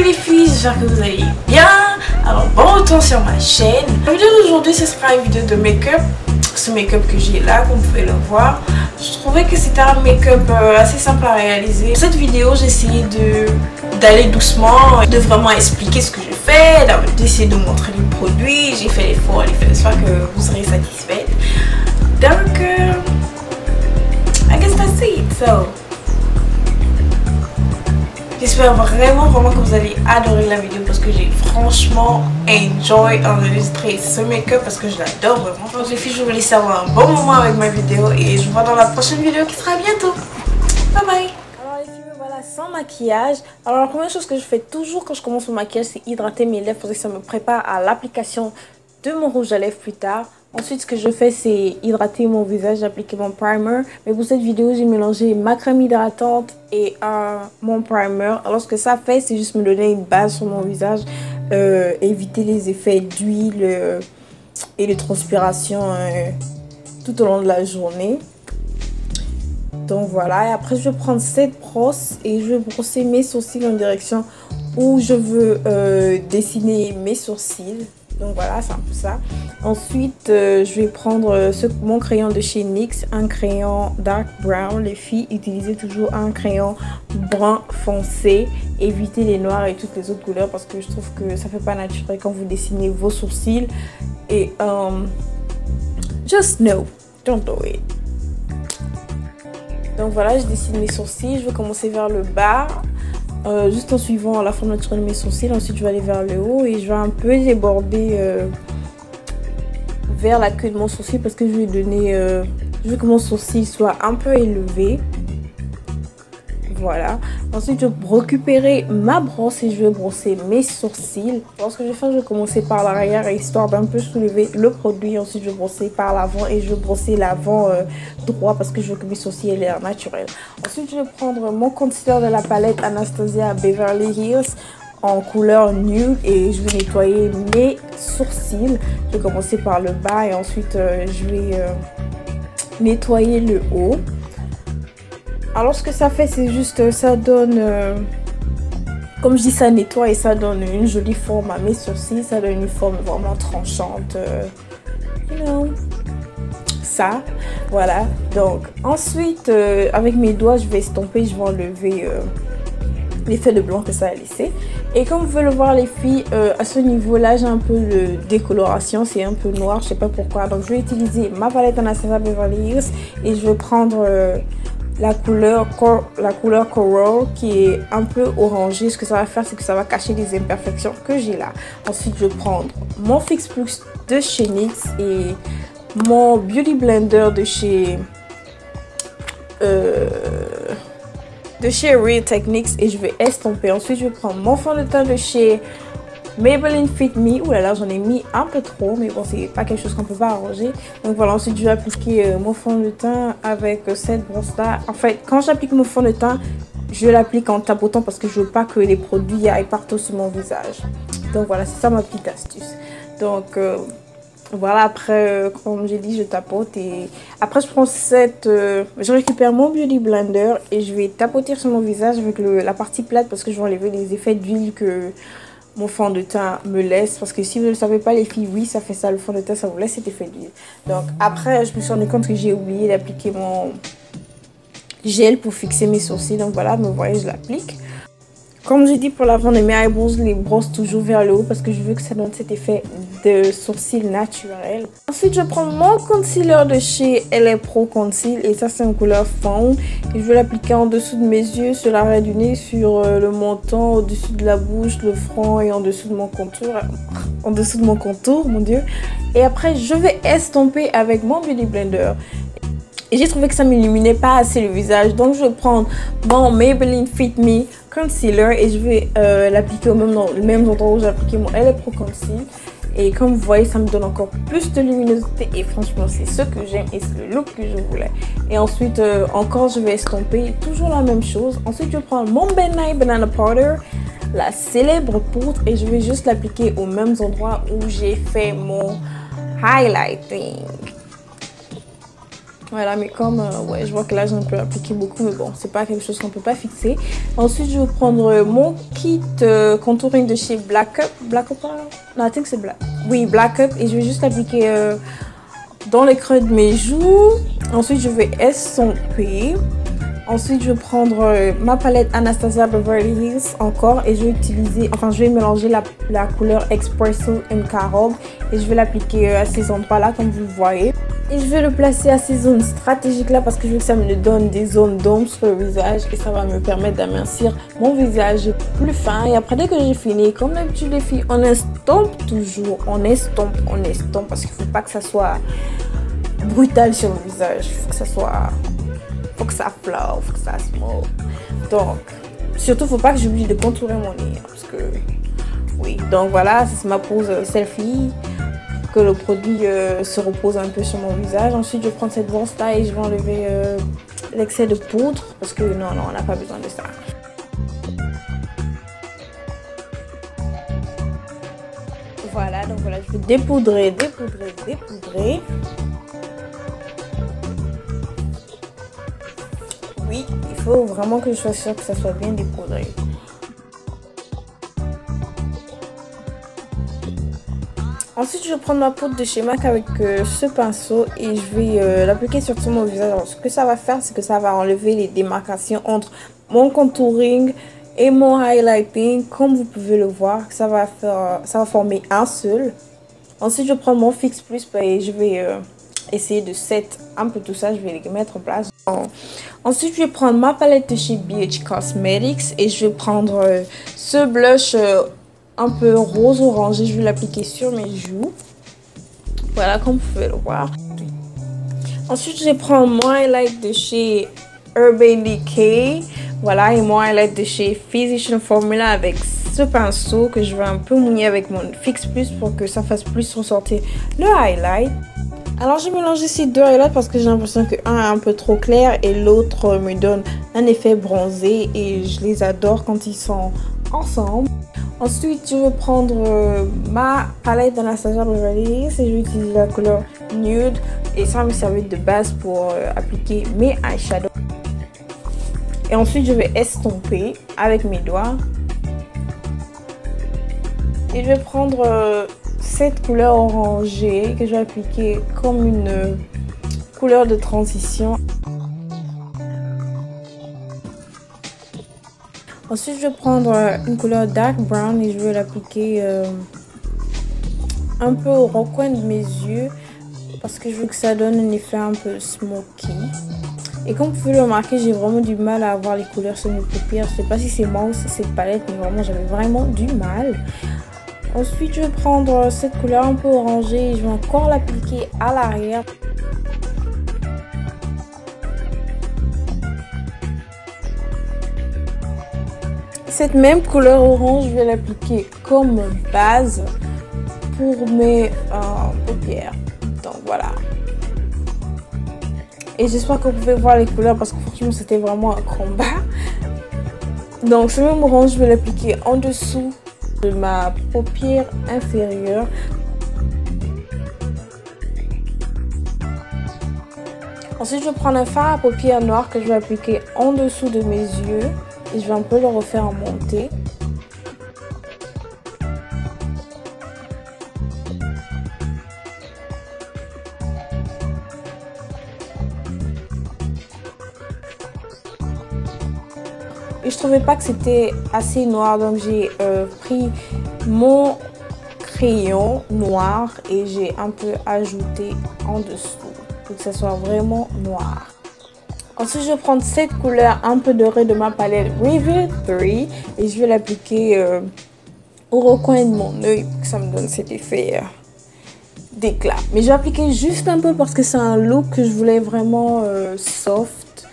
les filles, j'espère que vous allez bien. Alors bon retour sur ma chaîne. La vidéo d'aujourd'hui ce sera une vidéo de make-up. Ce make-up que j'ai là, comme vous pouvez le voir, je trouvais que c'était un make-up assez simple à réaliser. Pour cette vidéo j'ai essayé d'aller doucement, de vraiment expliquer ce que je fais, d'essayer de montrer les produits. J'ai fait l'effort, j'espère que vous serez satisfaite. Donc I guess that's it. So j'espère vraiment que vous allez adorer la vidéo parce que j'ai franchement enjoy enregistrer ce make-up parce que je l'adore vraiment. Donc les filles, je vous laisse avoir un bon moment avec ma vidéo et je vous vois dans la prochaine vidéo qui sera bientôt. Bye bye. Alors les filles, me voilà sans maquillage. Alors la première chose que je fais toujours quand je commence mon maquillage, c'est hydrater mes lèvres parce que ça me prépare à l'application de mon rouge à lèvres plus tard. Ensuite, ce que je fais, c'est hydrater mon visage, appliquer mon primer. Mais pour cette vidéo, j'ai mélangé ma crème hydratante et mon primer. Alors, ce que ça fait, c'est juste me donner une base sur mon visage. Éviter les effets d'huile et de transpiration tout au long de la journée. Donc, voilà. Et après, je vais prendre cette brosse et je vais brosser mes sourcils en direction où je veux dessiner mes sourcils. Donc voilà, c'est un peu ça. Ensuite, je vais prendre mon crayon de chez NYX, un crayon dark brown. Les filles, utilisez toujours un crayon brun foncé. Évitez les noirs et toutes les autres couleurs parce que je trouve que ça fait pas naturel quand vous dessinez vos sourcils. Et just no, don't do it. Donc voilà, je dessine mes sourcils. Je vais commencer vers le bas. Juste en suivant la forme naturelle de mes sourcils. Ensuite je vais aller vers le haut et je vais un peu déborder vers la queue de mon sourcil parce que je vais donner je veux que mon sourcil soit un peu élevé. Voilà. Ensuite je vais récupérer ma brosse et je vais brosser mes sourcils. Alors ce que je vais faire, je vais commencer par l'arrière histoire d'un peu soulever le produit. Ensuite je vais brosser par l'avant et je vais brosser l'avant droit parce que je veux que mes sourcils aient l'air naturels. Ensuite je vais prendre mon concealer de la palette Anastasia Beverly Hills en couleur nude et je vais nettoyer mes sourcils. Je vais commencer par le bas et ensuite je vais nettoyer le haut. Alors ce que ça fait, c'est juste, ça donne, comme je dis, ça nettoie et ça donne une jolie forme à mes sourcils. Ça donne une forme vraiment tranchante, you know, ça, voilà. Donc ensuite, avec mes doigts, je vais estomper, je vais enlever l'effet de blanc que ça a laissé. Et comme vous pouvez le voir les filles, à ce niveau là j'ai un peu de décoloration, c'est un peu noir, je sais pas pourquoi. Donc je vais utiliser ma palette Anastasia Beverly Hills et je vais prendre la couleur Coral qui est un peu orangée. Ce que ça va faire, c'est que ça va cacher les imperfections que j'ai là. Ensuite je vais prendre mon Fix Plus de chez NYX et mon Beauty Blender de chez Real Techniques et je vais estomper. Ensuite je vais prendre mon fond de teint de chez Maybelline Fit Me. Ouh là là, j'en ai mis un peu trop, mais bon, c'est pas quelque chose qu'on peut pas arranger. Donc voilà, ensuite je vais appliquer mon fond de teint avec cette brosse là. En fait, quand j'applique mon fond de teint, je l'applique en tapotant parce que je veux pas que les produits aillent partout sur mon visage. Donc voilà, c'est ça ma petite astuce. Donc voilà, après comme j'ai dit, je tapote et après je prends je récupère mon Beauty Blender et je vais tapoter sur mon visage avec la partie plate parce que je vais enlever les effets d'huile que mon fond de teint me laisse. Parce que si vous ne le savez pas les filles, oui ça fait ça, le fond de teint ça vous laisse cet effet d'huile. Donc après je me suis rendu compte que j'ai oublié d'appliquer mon gel pour fixer mes sourcils. Donc voilà, me voyez, je l'applique. Comme j'ai dit pour l'avant de mes eyebrows, je les brosse toujours vers le haut parce que je veux que ça donne cet effet de sourcil naturel. Ensuite, je prends mon concealer de chez LA Pro Conceal et ça c'est en couleur faune. Et je vais l'appliquer en dessous de mes yeux, sur l'arrière du nez, sur le menton, au-dessus de la bouche, le front et en dessous de mon contour. En dessous de mon contour, mon Dieu. Et après, je vais estomper avec mon Beauty Blender. Et j'ai trouvé que ça m'illuminait pas assez le visage. Donc je vais prendre mon Maybelline Fit Me Concealer et je vais l'appliquer au même endroit où j'ai appliqué mon LA Pro Conceal. Et comme vous voyez, ça me donne encore plus de luminosité. Et franchement, c'est ce que j'aime et c'est le look que je voulais. Et ensuite, encore, je vais estomper. Toujours la même chose. Ensuite, je vais prendre mon Ben Nye Banana Powder, la célèbre poudre. Et je vais juste l'appliquer aux mêmes endroits où j'ai fait mon highlighting. Voilà, mais comme ouais, je vois que là j'en peux appliquer beaucoup, mais bon, c'est pas quelque chose qu'on peut pas fixer. Ensuite, je vais prendre mon kit contouring de chez Black Up. Black Up, non, I think c'est Black. Oui, Black Up, et je vais juste l'appliquer dans les creux de mes joues. Ensuite, je vais estomper. Ensuite, je vais prendre ma palette Anastasia Beverly Hills encore, et je vais utiliser, enfin, je vais mélanger la couleur Espresso and Carob, et je vais l'appliquer à ces endroits-là, comme vous le voyez. Et je vais le placer à ces zones stratégiques là parce que je veux que ça me donne des zones d'ombre sur le visage et ça va me permettre d'amincir mon visage plus fin. Et après, dès que j'ai fini, comme d'habitude les filles, on estompe toujours, on estompe parce qu'il ne faut pas que ça soit brutal sur le visage. Il faut que ça soit, faut que ça flow, faut que ça smoke. Donc, surtout, faut pas que j'oublie de contourer mon nez parce que, oui. Donc voilà, c'est ma pose selfie. Que le produit se repose un peu sur mon visage. Ensuite, je prends cette brosse là et je vais enlever l'excès de poudre parce que non, on n'a pas besoin de ça. Voilà, donc voilà, je vais dépoudrer. Oui, il faut vraiment que je sois sûre que ça soit bien dépoudré. Ensuite, je vais prendre ma poudre de chez MAC avec ce pinceau et je vais l'appliquer sur tout mon visage. Alors, ce que ça va faire, c'est que ça va enlever les démarcations entre mon contouring et mon highlighting. Comme vous pouvez le voir, ça va former un seul. Ensuite, je vais prendre mon Fix Plus et je vais essayer de set un peu tout ça. Je vais les mettre en place. Ensuite, je vais prendre ma palette de chez BH Cosmetics et je vais prendre ce blush un peu rose orangé, je vais l'appliquer sur mes joues. Voilà, comme vous pouvez le voir. Ensuite, je vais prendre mon highlight de chez Urban Decay. Voilà, et mon highlight de chez Physician Formula avec ce pinceau que je vais un peu mouiller avec mon Fix Plus pour que ça fasse plus ressortir le highlight. Alors, j'ai mélangé ces deux highlights parce que j'ai l'impression que un est un peu trop clair et l'autre me donne un effet bronzé et je les adore quand ils sont ensemble. Ensuite, je vais prendre ma palette d'Anastasia Beverly Hills et je vais utiliser la couleur Nude et ça va me servir de base pour appliquer mes eyeshadows. Et ensuite, je vais estomper avec mes doigts. Et je vais prendre cette couleur orangée que je vais appliquer comme une couleur de transition. Ensuite, je vais prendre une couleur dark brown et je vais l'appliquer un peu au recoin de mes yeux parce que je veux que ça donne un effet un peu smoky. Et comme vous pouvez le remarquer, j'ai vraiment du mal à avoir les couleurs sur mes paupières. Je sais pas si c'est moi ou si c'est cette palette, mais vraiment j'avais vraiment du mal. Ensuite, je vais prendre cette couleur un peu orangée et je vais encore l'appliquer à l'arrière. Cette même couleur orange, je vais l'appliquer comme base pour mes paupières. Donc voilà. Et j'espère que vous pouvez voir les couleurs parce que franchement c'était vraiment un combat. Donc ce même orange, je vais l'appliquer en dessous de ma paupière inférieure. Ensuite, je vais prendre un fard à paupières noir que je vais appliquer en dessous de mes yeux. Et je vais un peu le refaire en montée. Et je trouvais pas que c'était assez noir, donc j'ai pris mon crayon noir et j'ai un peu ajouté en dessous pour que ça soit vraiment noir. Ensuite, je vais prendre cette couleur un peu dorée de ma palette Reveal 3 et je vais l'appliquer au recoin de mon œil pour que ça me donne cet effet d'éclat. Mais je vais appliquer juste un peu parce que c'est un look que je voulais vraiment soft,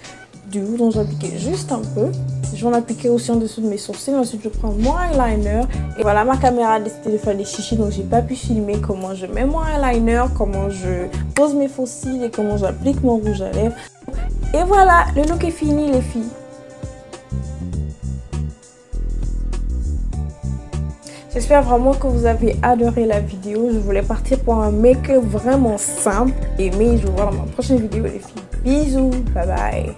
doux, donc je vais appliquer juste un peu. Je vais en appliquer aussi en dessous de mes sourcils. Ensuite, je vais prendre mon eyeliner. Et voilà, ma caméra a décidé de faire des chichis, donc j'ai pas pu filmer comment je mets mon eyeliner, comment je pose mes faux cils et comment j'applique mon rouge à lèvres. Et voilà, le look est fini les filles. J'espère vraiment que vous avez adoré la vidéo. Je voulais partir pour un make-up vraiment simple. Mais je vous vois dans ma prochaine vidéo les filles. Bisous, bye bye.